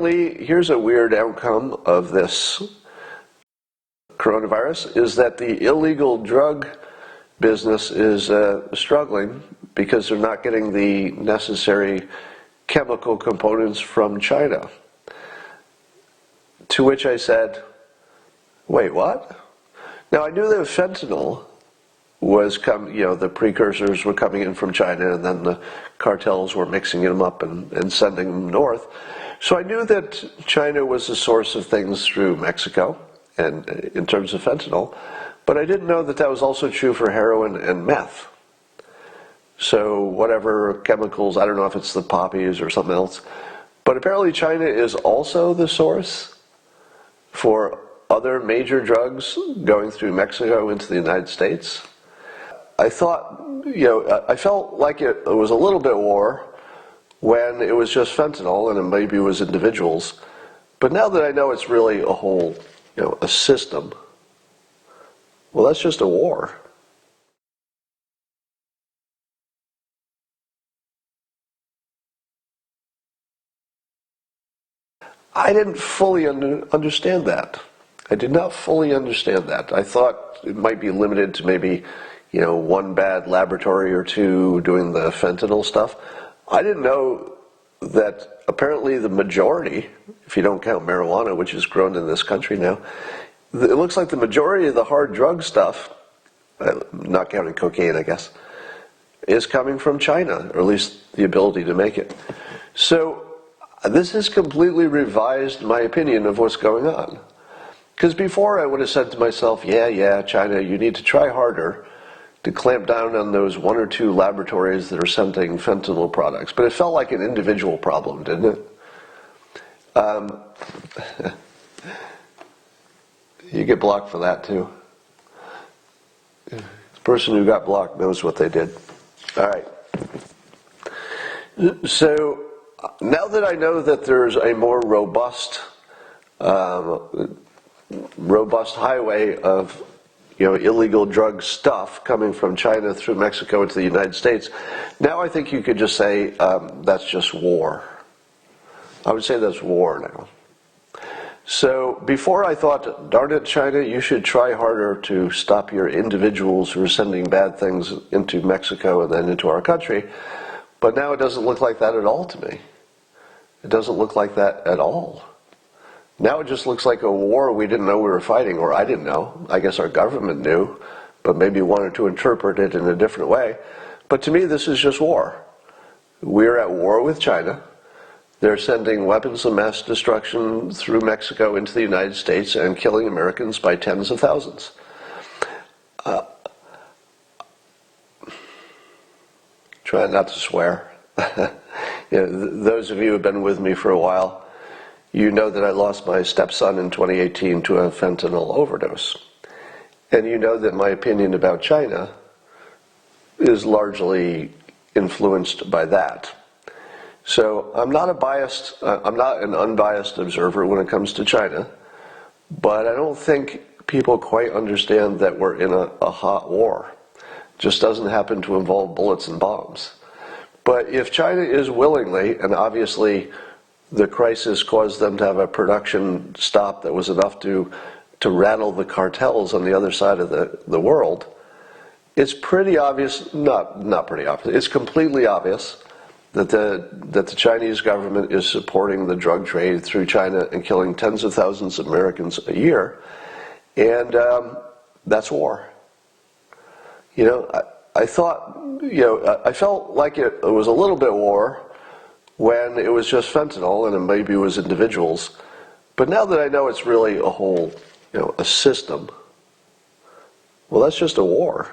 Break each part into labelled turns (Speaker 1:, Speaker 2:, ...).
Speaker 1: apparently, here's a weird outcome of this coronavirus, is that the illegal drug business is struggling because they're not getting the necessary chemical components from China. To which I said, wait, what? Now, I knew that fentanyl was the precursors were coming in from China, and then the cartels were mixing them up and sending them north. So I knew that China was the source of things through Mexico, and in terms of fentanyl, but I didn't know that that was also true for heroin and meth. So whatever chemicals, I don't know if it's the poppies or something else, but apparently China is also the source for other major drugs going through Mexico into the United States. I thought, I felt like it was a little bit war when it was just fentanyl and it maybe it was individuals. But now that I know it's really a whole, a system, well, that's just a war. I didn't fully understand that. I did not fully understand that. I thought it might be limited to maybe, one bad laboratory or two doing the fentanyl stuff. I didn't know that apparently the majority, if you don't count marijuana, which is grown in this country now, it looks like the majority of the hard drug stuff, not counting cocaine, I guess, is coming from China, or at least the ability to make it. So this has completely revised my opinion of what's going on. Because before I would have said to myself, yeah, China, you need to try harder to clamp down on those one or two laboratories that are sending fentanyl products. But it felt like an individual problem, didn't it? You get blocked for that too. The person who got blocked knows what they did. All right. So now that I know that there's a more robust highway of illegal drug stuff coming from China through Mexico into the United States, now I think you could just say that's just war. I would say that's war now. So before I thought, darn it, China, you should try harder to stop your individuals who are sending bad things into Mexico and then into our country. But now it doesn't look like that at all to me. It doesn't look like that at all. Now it just looks like a war we didn't know we were fighting, or I didn't know. I guess our government knew, but maybe wanted to interpret it in a different way. But to me, this is just war. We're at war with China. They're sending weapons of mass destruction through Mexico into the United States and killing Americans by tens of thousands. Try not to swear. Those of you who have been with me for a while, you know that I lost my stepson in 2018 to a fentanyl overdose. And you know that my opinion about China is largely influenced by that. So I'm not an unbiased observer when it comes to China, but I don't think people quite understand that we're in a hot war. It just doesn't happen to involve bullets and bombs. But if China is willingly, and obviously the crisis caused them to have a production stop that was enough to rattle the cartels on the other side of the world, it's pretty obvious, not pretty obvious, it's completely obvious that the Chinese government is supporting the drug trade through China and killing tens of thousands of Americans a year, and that's war. I thought, I felt like it was a little bit war when it was just fentanyl and maybe it was individuals. But now that I know it's really a whole, a system, well, that's just a war.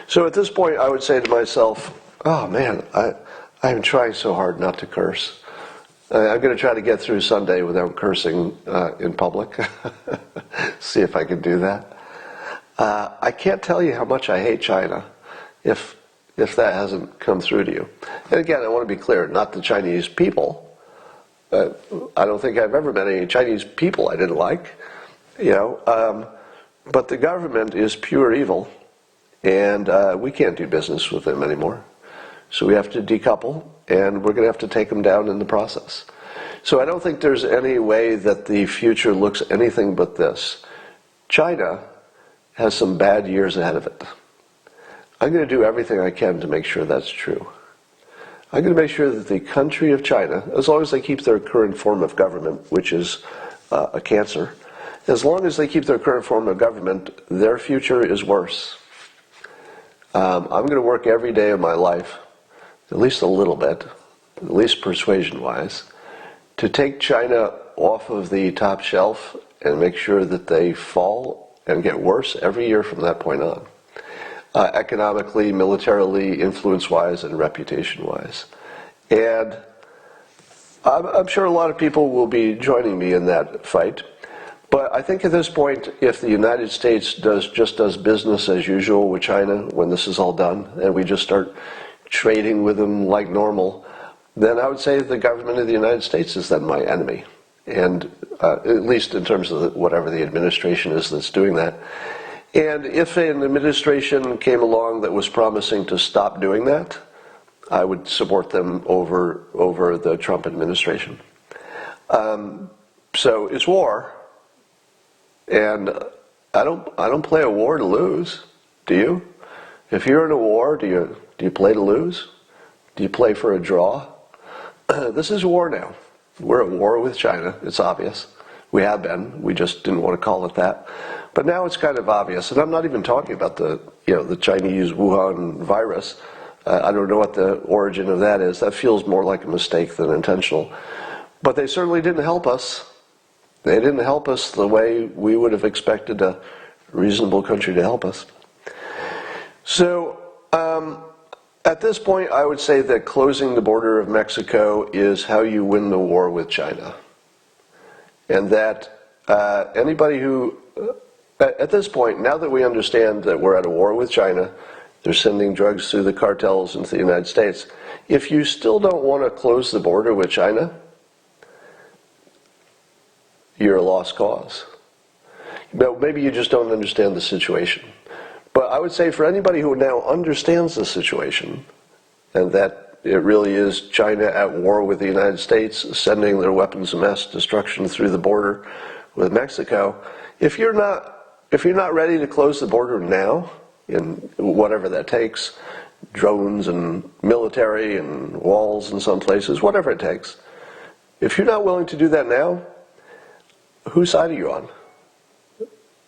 Speaker 1: So at this point, I would say to myself, oh man, I'm trying so hard not to curse. I'm going to try to get through Sunday without cursing in public. See if I can do that. I can't tell you how much I hate China, if that hasn't come through to you. And again, I want to be clear, not the Chinese people. I don't think I've ever met any Chinese people I didn't like, but the government is pure evil, and we can't do business with them anymore. So we have to decouple, and we're going to have to take them down in the process. So I don't think there's any way that the future looks anything but this. China has some bad years ahead of it. I'm going to do everything I can to make sure that's true. I'm going to make sure that the country of China, as long as they keep their current form of government, which is a cancer, as long as they keep their current form of government, their future is worse. I'm going to work every day of my life, at least a little bit, at least persuasion-wise, to take China off of the top shelf and make sure that they fall and get worse every year from that point on. Economically, militarily, influence-wise, and reputation-wise. And I'm sure a lot of people will be joining me in that fight. But I think at this point, if the United States just does business as usual with China when this is all done, and we just start trading with them like normal, then I would say the government of the United States is then my enemy. And at least in terms of whatever the administration is that's doing that. And if an administration came along that was promising to stop doing that, I would support them over the Trump administration. So it's war. And I don't play a war to lose. Do you? If you're in a war, do you play to lose? Do you play for a draw? This is war now. We're at war with China. It's obvious. We have been. We just didn't want to call it that. But now it's kind of obvious. And I'm not even talking about the Chinese Wuhan virus. I don't know what the origin of that is. That feels more like a mistake than intentional. But they certainly didn't help us. They didn't help us the way we would have expected a reasonable country to help us. So at this point, I would say that closing the border of Mexico is how you win the war with China. And that anybody who, at this point, now that we understand that we're at a war with China, they're sending drugs through the cartels into the United States, if you still don't want to close the border with China, you're a lost cause. But maybe you just don't understand the situation. But I would say for anybody who now understands the situation, and that it really is China at war with the United States, sending their weapons of mass destruction through the border with Mexico, if you're not ready to close the border now, in whatever that takes, drones and military and walls in some places, whatever it takes, if you're not willing to do that now, whose side are you on?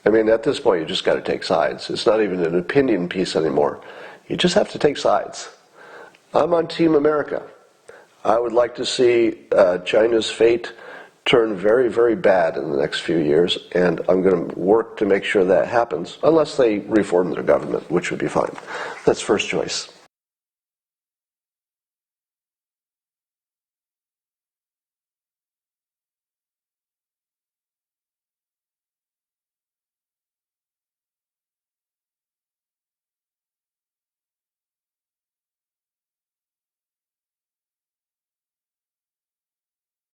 Speaker 1: I mean, at this point, you just got to take sides. It's not even an opinion piece anymore. You just have to take sides. I'm on Team America. I would like to see China's fate turn very, very bad in the next few years, and I'm going to work to make sure that happens, unless they reform their government, which would be fine. That's first choice.